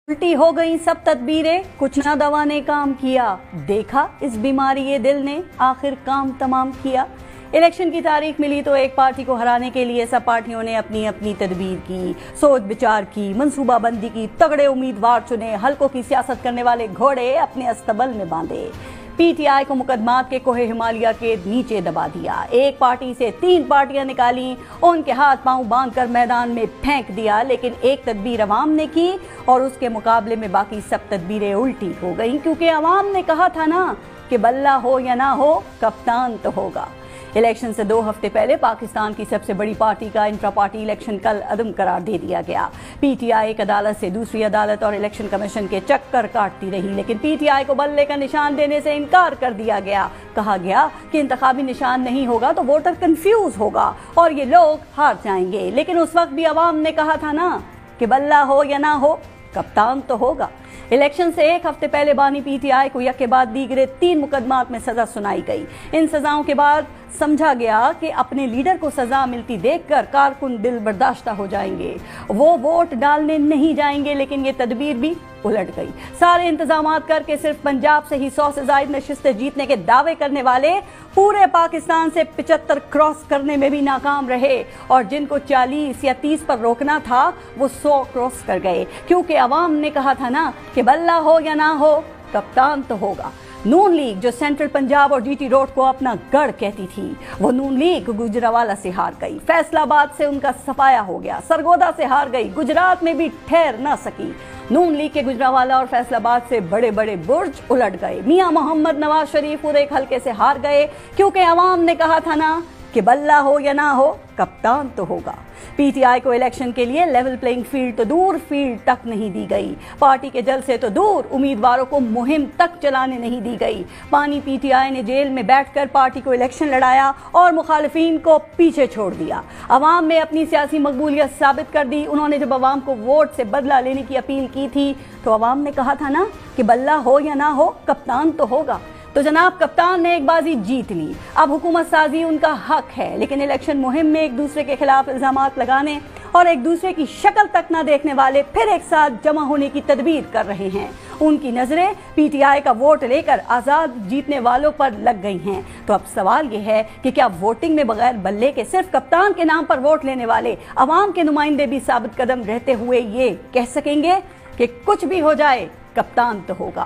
उल्टी हो गई सब तदबीरें, कुछ ना दवा ने काम किया, देखा इस बीमारी ये दिल ने आखिर काम तमाम किया। इलेक्शन की तारीख मिली तो एक पार्टी को हराने के लिए सब पार्टियों ने अपनी अपनी तदबीर की, सोच विचार की, मंसूबा बंदी की, तगड़े उम्मीदवार चुने, हल्कों की सियासत करने वाले घोड़े अपने अस्तबल में बांधे। पीटीआई को मुकदमात के कोहे हिमालय के नीचे दबा दिया। एक पार्टी से 3 पार्टियां निकाली, उनके हाथ पांव बांधकर मैदान में फेंक दिया, लेकिन एक तदबीर अवाम ने की और उसके मुकाबले में बाकी सब तदबीरें उल्टी हो गईं, क्योंकि अवाम ने कहा था ना कि बल्ला हो या ना हो कप्तान तो होगा। इलेक्शन से 2 हफ्ते पहले पाकिस्तान की सबसे बड़ी पार्टी का इंट्रा पार्टी इलेक्शन कल अदम करार दे दिया गया। पीटीआई एक अदालत से दूसरी अदालत और इलेक्शन कमीशन के चक्कर काटती रही, लेकिन पीटीआई को बल्ले का निशान देने से इनकार कर दिया गया। कहा गया कि इंतखाबी निशान नहीं होगा तो वोटर कंफ्यूज होगा और ये लोग हार जाएंगे। लेकिन उस वक्त भी अवाम ने कहा था ना कि बल्ला हो या ना हो कप्तान तो होगा। इलेक्शन से 1 हफ्ते पहले बानी पीटीआई को यक के बाद दीगरे 3 मुकदमात में सजा सुनाई गई। इन सजाओं के बाद समझा गया कि अपने लीडर को सजा मिलती देखकर कारकुन दिल बर्दाश्ता हो जाएंगे, वो वोट डालने नहीं जाएंगे। लेकिन ये तदबीर भी उलट गई। सारे इंतजामात करके सिर्फ पंजाब से ही 100 से ज्यादा नशिस्तें जीतने के दावे करने वाले पूरे पाकिस्तान से 75 क्रॉस करने में भी नाकाम रहे, और जिनको 40 या 30 पर रोकना था वो 100 क्रॉस कर गए, क्योंकि अवाम ने कहा था ना कि बल्ला हो या ना हो कप्तान तो होगा। नून लीग जो सेंट्रल पंजाब और जीटी रोड को अपना गढ़ कहती थी, वो नून लीग गुजरावाला से हार गई, फैसलाबाद से उनका सफाया हो गया, सरगोदा से हार गई, गुजरात में भी ठहर ना सकी। नून लीग के गुजरावाला और फैसलाबाद से बड़े बड़े बुर्ज उलट गए। मियां मोहम्मद नवाज शरीफ पूरे एक हल्के से हार गए, क्योंकि अवाम ने कहा था ना कि बल्ला हो या ना हो कप्तान तो होगा। पीटीआई को इलेक्शन के लिए लेवल प्लेइंग फील्ड तो दूर, फील्ड तक नहीं दी गई। पार्टी के जलसे तो दूर, उम्मीदवारों को मुहिम तक चलाने नहीं दी गई। पानी पीटीआई ने जेल में बैठकर पार्टी को इलेक्शन लड़ाया और मुखालिफिन को पीछे छोड़ दिया। अवाम में अपनी सियासी मकबूलियत साबित कर दी। उन्होंने जब अवाम को वोट से बदला लेने की अपील की थी तो अवाम ने कहा था ना कि बल्ला हो या ना हो कप्तान तो होगा। तो जनाब कप्तान ने एक बाजी जीत ली, अब हुकूमत साजी उनका हक है, लेकिन इलेक्शन मुहिम में एक दूसरे के खिलाफ इल्जामात लगाने और एक दूसरे की शक्ल तक न देखने वाले फिर एक साथ जमा होने की तदबीर कर रहे हैं। उनकी नजरें पीटीआई का वोट लेकर आजाद जीतने वालों पर लग गई हैं। तो अब सवाल यह है कि क्या वोटिंग में बगैर बल्ले के सिर्फ कप्तान के नाम पर वोट लेने वाले अवाम के नुमाइंदे भी साबित कदम रहते हुए ये कह सकेंगे कि कुछ भी हो जाए कप्तान तो होगा।